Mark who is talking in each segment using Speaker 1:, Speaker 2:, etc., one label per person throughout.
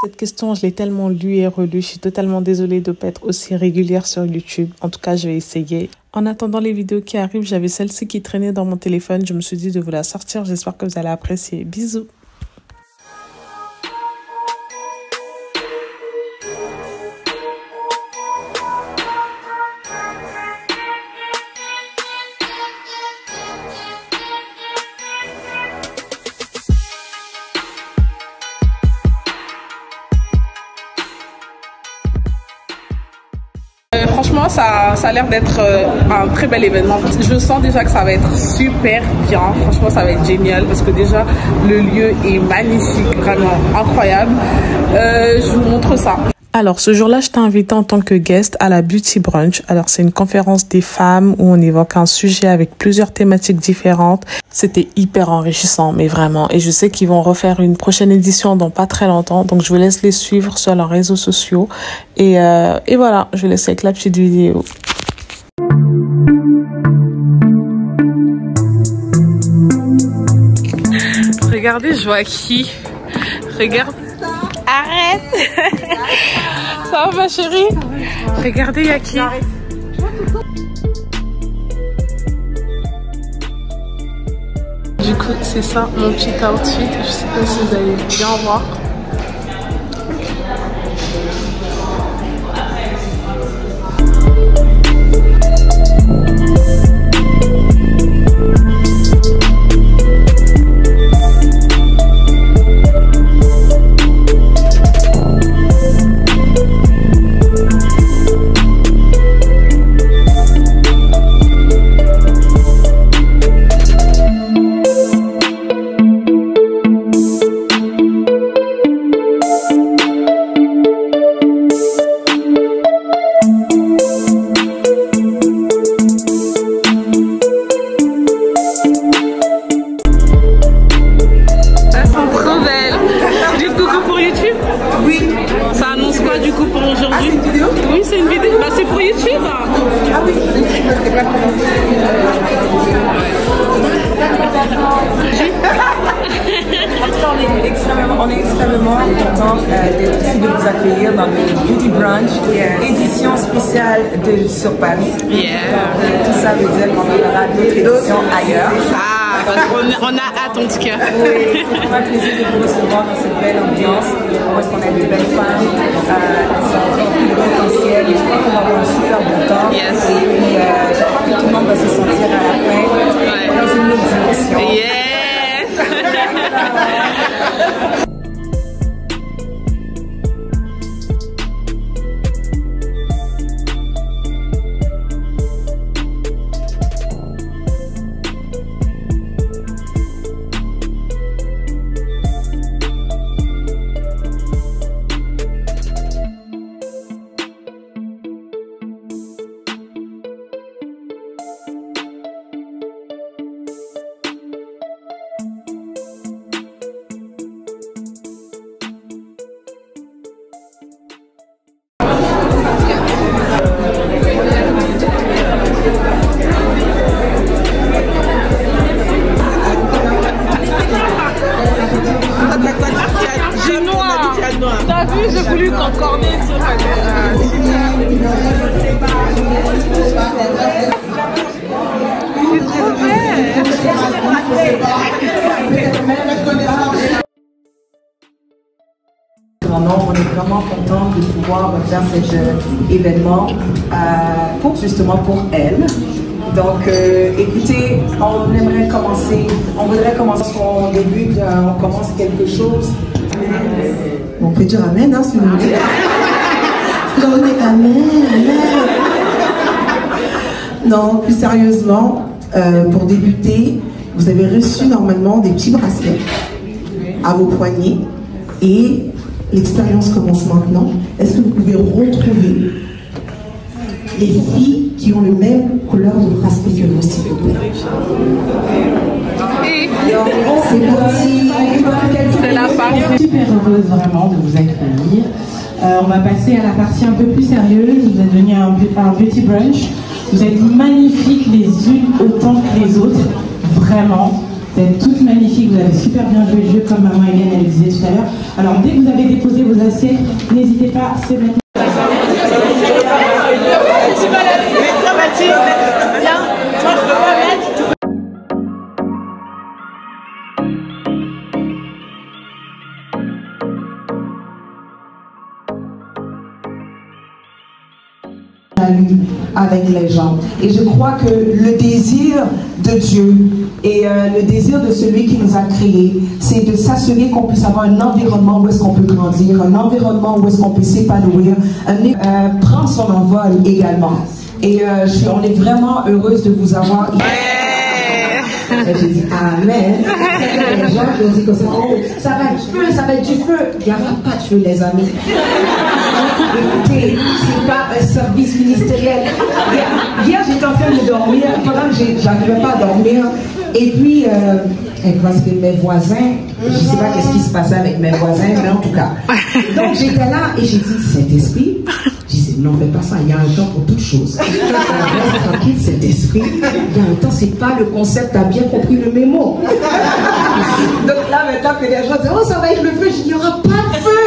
Speaker 1: Cette question, je l'ai tellement lue et relue. Je suis totalement désolée de ne pas être aussi régulière sur YouTube. En tout cas, je vais essayer. En attendant les vidéos qui arrivent, j'avais celle-ci qui traînait dans mon téléphone. Je me suis dit de vous la sortir. J'espère que vous allez apprécier. Bisous.
Speaker 2: Franchement, ça a l'air d'être un très bel événement. Je sens déjà que ça va être super bien. Franchement, ça va être génial parce que déjà, le lieu est magnifique, vraiment incroyable. Je vous montre ça.
Speaker 1: Alors, ce jour-là, je t'ai invité en tant que guest à la Beauty Brunch. Alors, c'est une conférence des femmes où on évoque un sujet avec plusieurs thématiques différentes. C'était hyper enrichissant, mais vraiment. Et je sais qu'ils vont refaire une prochaine édition dans pas très longtemps. Donc, je vous laisse les suivre sur leurs réseaux sociaux. Et voilà, je vous laisse avec la petite vidéo.
Speaker 2: Regardez, je vois qui. Regarde. Arrête. Ça va ma chérie? Regardez, il y a qui? Du coup, c'est ça mon petit outfit. Je sais pas si vous allez bien voir.
Speaker 3: On est extrêmement content d'être ici, de vous accueillir dans le Beauty Brunch, édition spéciale sur Paris. Tout ça veut dire qu'on aura d'autres éditions ailleurs.
Speaker 2: Ah, parce qu'on a hâte en tout cas.
Speaker 3: Oui, c'est vraiment un plaisir de vous recevoir dans cette belle ambiance. Parce qu'on a des belles femmes, elles sont remplies de potentiel et je crois qu'on va avoir un super bon temps. Et puis, je crois que tout le monde va se sentir à la fin dans une autre dimension.
Speaker 2: T'as vu, j'ai voulu concorder sur
Speaker 3: On est vraiment content de pouvoir faire cet événement justement pour elle. Donc, écoutez, on voudrait commencer qu'on débute, on commence quelque chose.
Speaker 4: On peut dire amen, hein, si vous voulez. On est amen, amen. Non, plus sérieusement, pour débuter, vous avez reçu normalement des petits bracelets à vos poignets et l'expérience commence maintenant. Est-ce que vous pouvez retrouver les filles qui ont le même couleur de bracelet que vous, s'il vous plaît? Alors, c'est parti.
Speaker 2: C'est la fin.
Speaker 5: Super heureuse vraiment de vous accueillir. On va passer à la partie un peu plus sérieuse. Vous êtes venus à un beauty brunch. Vous êtes magnifiques les unes autant que les autres. Vraiment. Vous êtes toutes magnifiques, vous avez super bien joué le jeu comme maman Hélène elle disait tout à l'heure. Alors dès que vous avez déposé vos assiettes, n'hésitez pas, c'est maintenant.
Speaker 3: Avec les gens. Et je crois que le désir de Dieu et le désir de celui qui nous a créés, c'est de s'assurer qu'on puisse avoir un environnement où est-ce qu'on peut grandir, un environnement où est-ce qu'on peut s'épanouir, prendre son envol également. Et on est vraiment heureuse de vous avoir. J'ai dit Amen. Les gens qui ont dit comme ça, oh, ça va être feu, ça va être du feu. Il n'y aura pas de feu, les amis. Écoutez, c'est pas un service ministériel. Hier, j'étais en train de dormir, pendant que j'arrivais pas à dormir. Et puis, parce que mes voisins, je ne sais pas qu'est-ce qui se passait avec mes voisins, mais en tout cas. Donc, j'étais là et j'ai dit, Saint-Esprit, je disais, non, fais pas ça, il y a un temps pour toute chose. Reste tranquille, Saint-Esprit. Il y a un temps, c'est pas le concept, tu as bien compris le mémo. Donc là, maintenant que les gens disent, oh, ça va être le feu, il n'y aura pas de feu.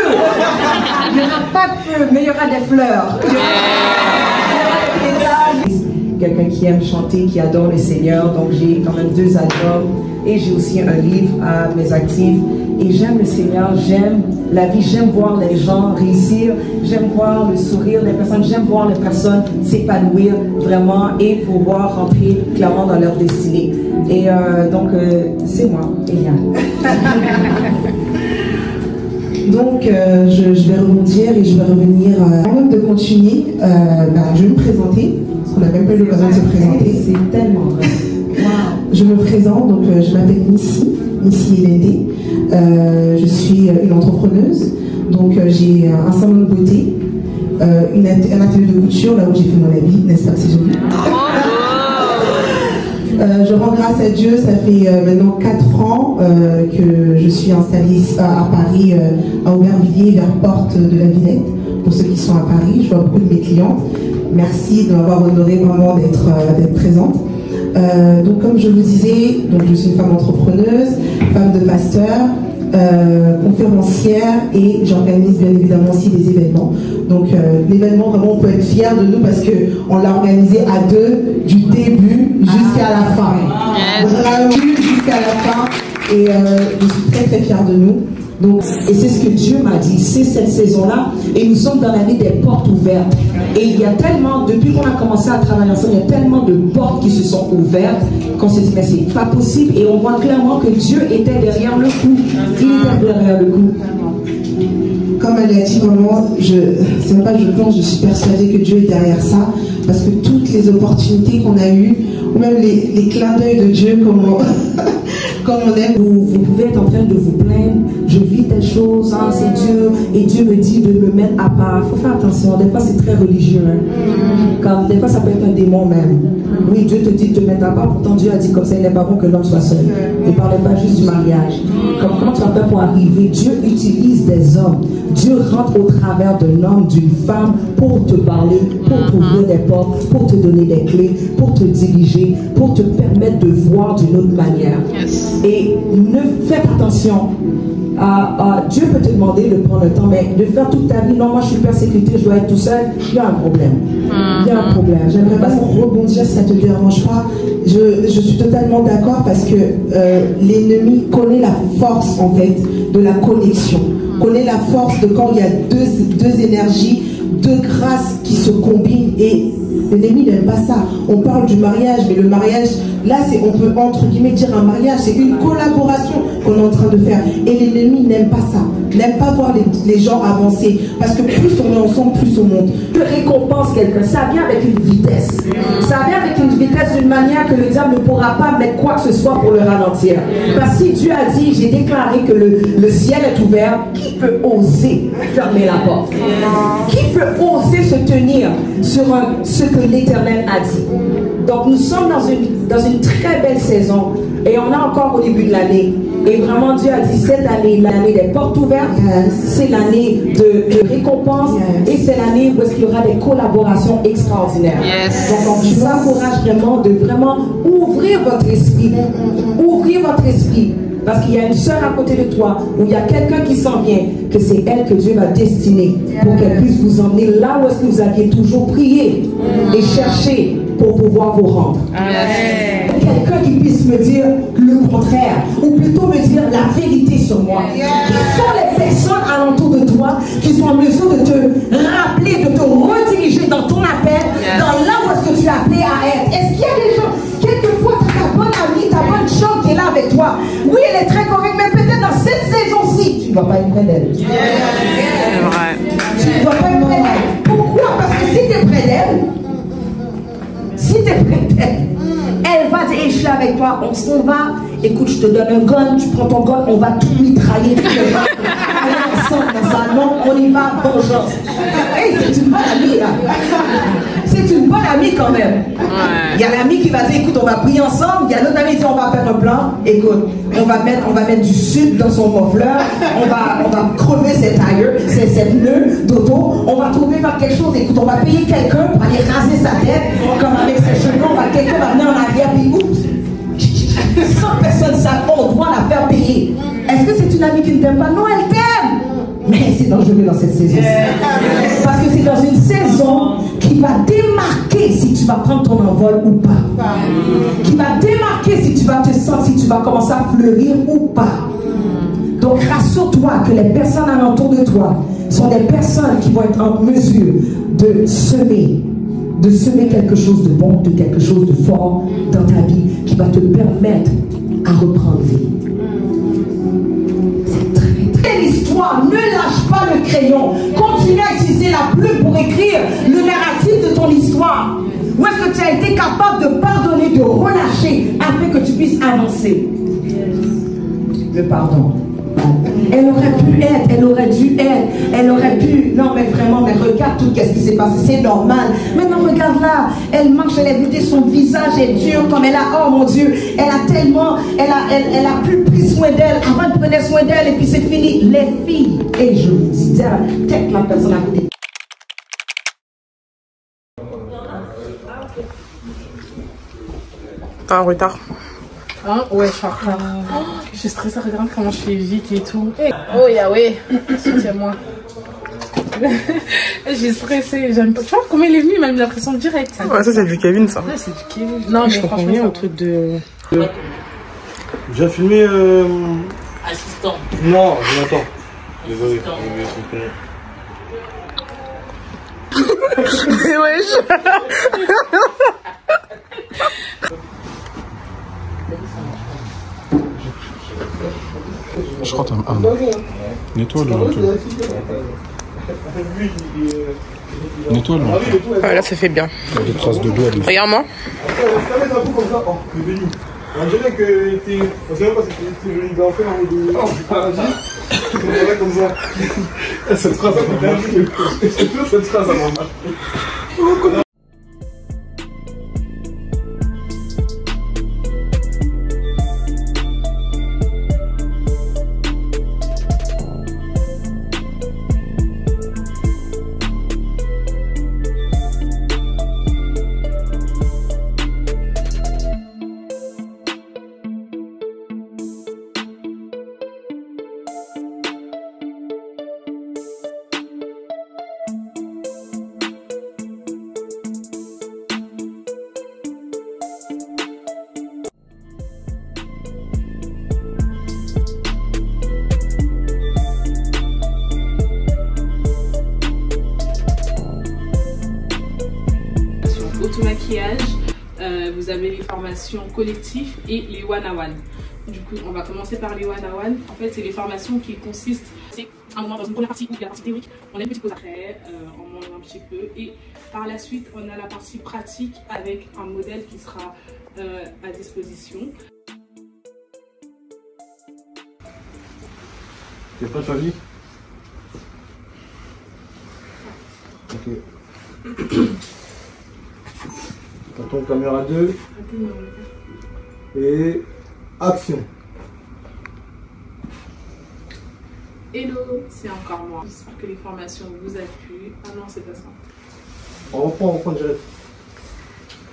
Speaker 3: Il n'y aura pas de feu, mais il y aura des fleurs. Quelqu'un qui aime chanter, qui adore le Seigneur, donc j'ai quand même 2 albums et j'ai aussi un livre à mes actifs. Et j'aime le Seigneur, j'aime la vie, j'aime voir les gens réussir, j'aime voir le sourire des personnes, j'aime voir les personnes s'épanouir vraiment et pouvoir rentrer clairement dans leur destinée. Et donc, c'est moi, Eliane.
Speaker 4: Donc, je vais rebondir et je vais revenir. Avant de continuer, je vais me présenter, parce qu'on n'a même pas eu l'occasion de se présenter.
Speaker 3: C'est tellement vrai.
Speaker 4: Wow. Je me présente, donc je m'appelle Missy Elendé. Je suis une entrepreneuse, donc j'ai un salon de beauté, un atelier de couture, là où j'ai fait mon habit, n'est-ce pas, c'est joli. Je rends grâce à Dieu, ça fait maintenant 4 ans que je suis installée à Paris, à Aubervilliers, vers Porte de la Villette. Pour ceux qui sont à Paris, je vois beaucoup de mes clientes. Merci de m'avoir honorée vraiment d'être présente. Donc comme je vous disais, donc je suis une femme entrepreneuse, femme de pasteur, conférencière et j'organise bien évidemment aussi des événements. Donc l'événement, vraiment on peut être fier de nous parce qu'on l'a organisé à 2 du début jusqu'à la fin. Vraiment jusqu'à la fin et je suis très très fière de nous.
Speaker 3: Donc, et c'est ce que Dieu m'a dit, c'est cette saison-là, et nous sommes dans l'année des portes ouvertes. Et il y a tellement, depuis qu'on a commencé à travailler ensemble, il y a tellement de portes qui se sont ouvertes qu'on s'est dit, mais c'est pas possible. Et on voit clairement que Dieu était derrière le coup. Il était derrière le coup.
Speaker 4: Comme elle a dit, vraiment, c'est même pas je pense, je suis persuadée que Dieu est derrière ça, parce que toutes les opportunités qu'on a eues, ou même les clins d'œil de Dieu, comme on aime.
Speaker 3: Vous pouvez être en train de vous plaindre, je vis telle chose, hein, c'est Dieu, et Dieu me dit de me mettre à part. Il faut faire attention, des fois c'est très religieux. Hein. Comme, des fois ça peut être un démon même. Oui, Dieu te dit de te mettre à part, pourtant Dieu a dit comme ça, il n'est pas bon que l'homme soit seul. Il ne parlait pas juste du mariage. Comme comment tu vas faire pour arriver, Dieu utilise des hommes. Dieu rentre au travers d'un homme, d'une femme, pour te parler, pour t'ouvrir des portes, pour te donner des clés, pour te diriger, pour te permettre de voir d'une autre manière. Et ne faites attention. Dieu peut te demander de prendre le temps, mais de faire toute ta vie, non, moi je suis persécuté, je dois être tout seul, il y a un problème. Il y a un problème.
Speaker 4: J'aimerais pas rebondir si ça te dérange pas. Je suis totalement d'accord parce que l'ennemi connaît la force en fait de la connexion, connaît la force de quand il y a deux énergies, 2 grâces qui se combinent et l'ennemi n'aime pas ça. On parle du mariage, mais le mariage, là, on peut entre guillemets dire un mariage, c'est une collaboration qu'on est en train de faire. Et l'ennemi n'aime pas ça, n'aime pas voir les gens avancer. Parce que plus on est ensemble, plus on monte.
Speaker 3: Je récompense quelqu'un, ça vient avec une vitesse. Ça vient avec une vitesse d'une manière que le diable ne pourra pas mettre quoi que ce soit pour le ralentir. Parce que si Dieu a dit, j'ai déclaré que le ciel est ouvert, qui peut oser fermer la porte? Qui peut oser se tenir sur ce que l'Éternel a dit? Donc nous sommes dans une très belle saison et on est encore au début de l'année. Et vraiment Dieu a dit cette année, l'année des portes ouvertes, c'est l'année de récompense et c'est l'année où il y aura des collaborations extraordinaires. Donc je vous encourage vraiment de vraiment ouvrir votre esprit, ouvrir ouvrir votre esprit. Parce qu'il y a une sœur à côté de toi, ou il y a quelqu'un qui s'en vient, que c'est elle que Dieu va destiner pour qu'elle puisse vous emmener là où est-ce que vous aviez toujours prié et cherché pour pouvoir vous rendre. Quelqu'un qui puisse me dire le contraire, ou plutôt me dire la vérité sur moi. Qui sont les personnes alentour de toi qui sont en mesure de te rappeler, de te rediriger dans ton appel, dans là où est-ce que tu es appelé à être. Est-ce qu'il y a des gens, quelquefois tu as ta bonne amie, ta bonne chambre qui est là avec toi. Oui, elle est très correcte, mais peut-être dans cette saison-ci, tu ne dois pas être près d'elle. Tu ne dois pas être près d'elle. Pourquoi? Parce que si tu es près d'elle, elle va te échouer avec toi. On s'en va. Écoute, je te donne un gun, tu prends ton gun, on va tout mitrailler. Allez ensemble dans un salon, on y va, bonjour. Hey, c'est une bonne amie là. C'est une bonne amie quand même. Il y a l'ami qui va dire écoute, on va prier ensemble. Il y a l'autre ami qui dit on va faire un plan. Écoute, on va mettre du sucre dans son muffler. On va crever cette tailleur, cette nœud d'auto. On va trouver faire quelque chose. Écoute, on va payer quelqu'un pour aller raser sa tête. Comme avec ses cheveux, quelqu'un va venir en arrière puis oups. 100 personnes savent, on doit la faire payer. Est-ce que c'est une amie qui ne t'aime pas? Non, elle t'aime. Mais c'est dangereux dans cette saison. Parce que c'est dans une saison qui va démarquer si tu vas prendre ton envol ou pas. Qui va démarquer si tu vas te sentir, si tu vas commencer à fleurir ou pas. Donc rassure-toi que les personnes alentour de toi sont des personnes qui vont être en mesure de semer quelque chose de bon, de quelque chose de fort dans ta vie qui va te permettre à reprendre vie. C'est très, très l'histoire. Ne lâche pas le crayon. Continue à utiliser la plume pour écrire le narratif de ton histoire. Où est-ce que tu as été capable de pardonner, de relâcher afin que tu puisses avancer? Le pardon. Elle aurait pu être, elle aurait dû être, elle aurait pu, non mais vraiment, mais regarde tout ce qui s'est passé, c'est normal. Maintenant regarde là, elle marche, elle a vu son visage est dur comme elle a, oh mon Dieu, elle a tellement, elle a plus pris soin d'elle, avant elle prenait soin d'elle et puis c'est fini. Les filles, et je vous dis, peut-être la personne à côté.
Speaker 1: T'as un retard.
Speaker 2: Hein? Ouais, je suis en retard. Je suis stressée, regarde comment je fais vite et tout. Oh, Yahweh, soutiens-moi. Je suis stressée, j'aime pas. Tu vois comment il est venu, il m'a mis la pression directe.
Speaker 1: Ouais, ça c'est du Kevin, ça.
Speaker 2: Ouais, c'est du Kevin. Non, mais franchement, c'est un truc de.
Speaker 6: J'ai filmé.
Speaker 7: Assistant.
Speaker 6: Non, Jonathan. Désolé,
Speaker 1: Mais wesh.
Speaker 8: Je crois que t'as un. Nettoie-le un peu. Nettoie-le un peu.
Speaker 1: Ah, là, ça fait bien.
Speaker 8: Il y a des traces de doigts.
Speaker 1: Regarde-moi.
Speaker 6: On dirait que t'es. On sait même pas si t'es venu d'enfer en mode. Oh, je paradis. C'est comme ça. Cette phrase, cette phrase, elle m'a marqué.
Speaker 2: Auto-maquillage, vous avez les formations collectives et les one-à-one. Du coup, on va commencer par les one-à-one. En fait, c'est les formations qui consistent, c'est un moment dans une première partie où il y a la partie théorique, on a une petite pause après, on mange un petit peu, et par la suite, on a la partie pratique avec un modèle qui sera à disposition.
Speaker 6: T'es prêt, Fabi? Ok. Attends, caméra 2. Et action.
Speaker 2: Hello, c'est encore moi. J'espère que les formations vous appuient. Ah non, c'est pas ça.
Speaker 6: On reprend direct.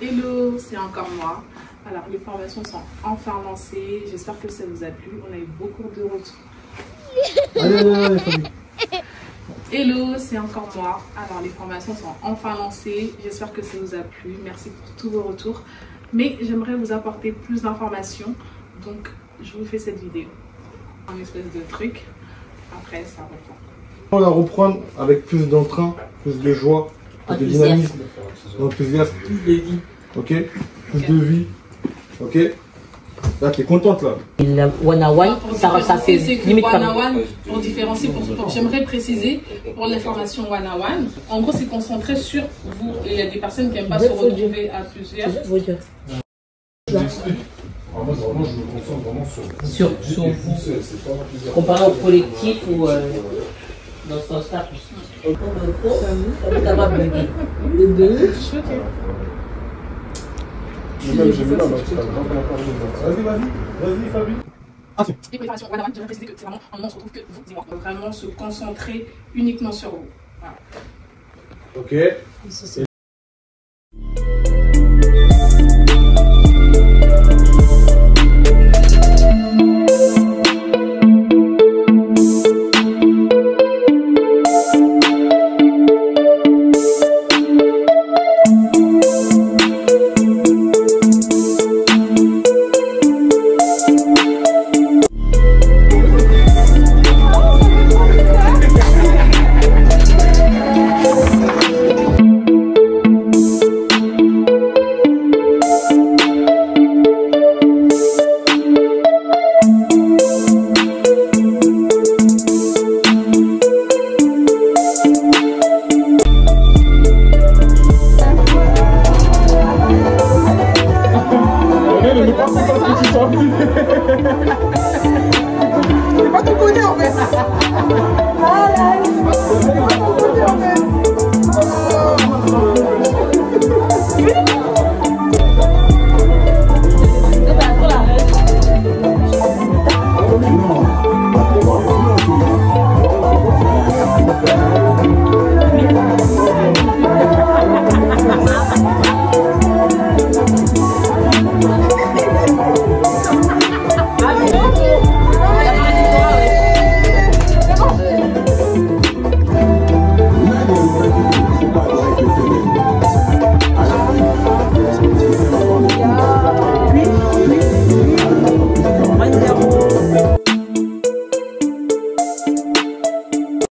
Speaker 2: Hello, c'est encore moi. Alors, les formations sont enfin lancées. J'espère que ça vous a plu. On a eu beaucoup de retours.
Speaker 6: Allez, Fabi.
Speaker 2: Hello, c'est encore moi. Alors, les formations sont enfin lancées. J'espère que ça vous a plu. Merci pour tous vos retours. Mais j'aimerais vous apporter plus d'informations. Donc, je vous fais cette vidéo. Un espèce de truc. Après, ça reprend.
Speaker 6: On va reprendre avec plus d'entrain, plus de joie, plus de dynamisme, d'enthousiasme.
Speaker 7: Plus de vie.
Speaker 6: Ok. Plus de vie. Ok. Là, t'es contente là.
Speaker 7: Le one-on-one, ça fait limite pas.
Speaker 2: Pour différencier, j'aimerais préciser pour les formations one-on-one, en gros, c'est concentré sur vous. Et il y a des personnes qui n'aiment pas se retrouver à plusieurs.
Speaker 8: Moi, vraiment, je me concentre vraiment sur
Speaker 7: vous. Comparé au collectif ou dans ce sens-là. Ça va bugger. Les deux.
Speaker 6: Vas-y, Fabi.
Speaker 2: Les préparations one-on-one, j'aimerais préciser que c'est vraiment un moment où on se retrouve que vous et moi. Vraiment se concentrer uniquement sur vous. Voilà.
Speaker 6: Ok.